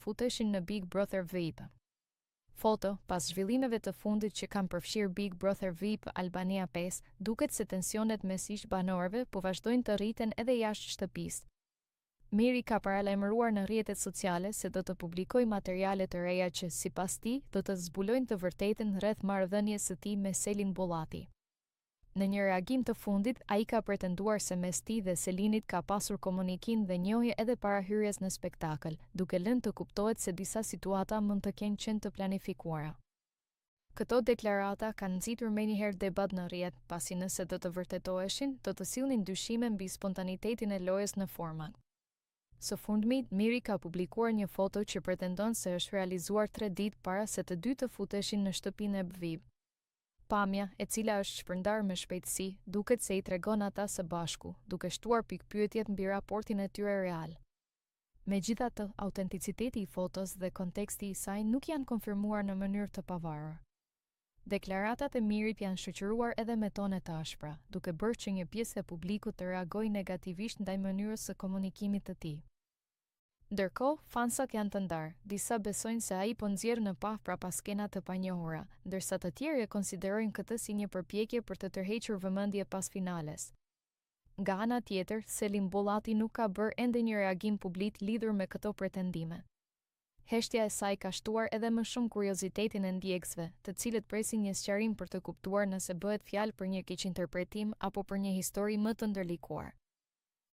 futeshin në Big Brother VIP. Foto, pas zhvillimeve të fundit që kanë përfshirë Big Brother VIP Albania 5, duket se tensionet mes ish banorëve po vazhdojnë të rriten edhe jashtë shtëpisë. Miri ka paralajmëruar në rrjetet sociale se do të publikojë materiale të reja që, sipas tij, do të zbulojnë të vërtetën rreth marrëdhënies së tij me Selin Bollati. Në një reagim të fundit, ai ka pretenduar se mes tij dhe Selinit ka pasur komunikim dhe njohje edhe para hyrjes në spektakël, duke lënë të kuptohet se disa situata mund të kenë qenë të planifikuara. Këto deklarata kanë nxitur menjëherë debat në rrjet, pasi nëse do të vërtetoheshin, do të sillnin dyshime mbi spontanitetin e lojës në format. Së fundmi, Miri ka publikuar një foto që pretendon se është realizuar 3 ditë para se të dy të futeshin në shtëpinë e VIP. Pamja, e cila është shpërndarë me shpejtësi, duket se i tregon ata së bashku, duke shtuar pikpyetjet mbi raportin e tyre real. Megjithatë, autenticiteti i fotos dhe konteksti i saj nuk janë konfirmuar në mënyrë të pavarur. Deklaratat e Mirit janë shoqëruar edhe me tone të ashpra, duke bërë që një pjesë e publikut të reagojë negativisht ndaj mënyrës së komunikimit të tij. Ndërkohë, fansat janë të ndarë, disa besojnë se ai po nxjerr në pah prapa skena të panjohura, ndërsa të tjerë e konsiderojnë këtë si një përpjekje për të tërhequr vëmendje pas finales. Nga ana tjetër, Selin Bollati nuk ka bërë ende një reagim publik lidhur me këto pretendime. Heshtja e saj ka shtuar edhe më shumë kuriozitetin e ndjekësve, të cilët presin një sqarim për të kuptuar nëse bëhet fjalë për një keqinterpretim apo për një histori më të ndërlikuar.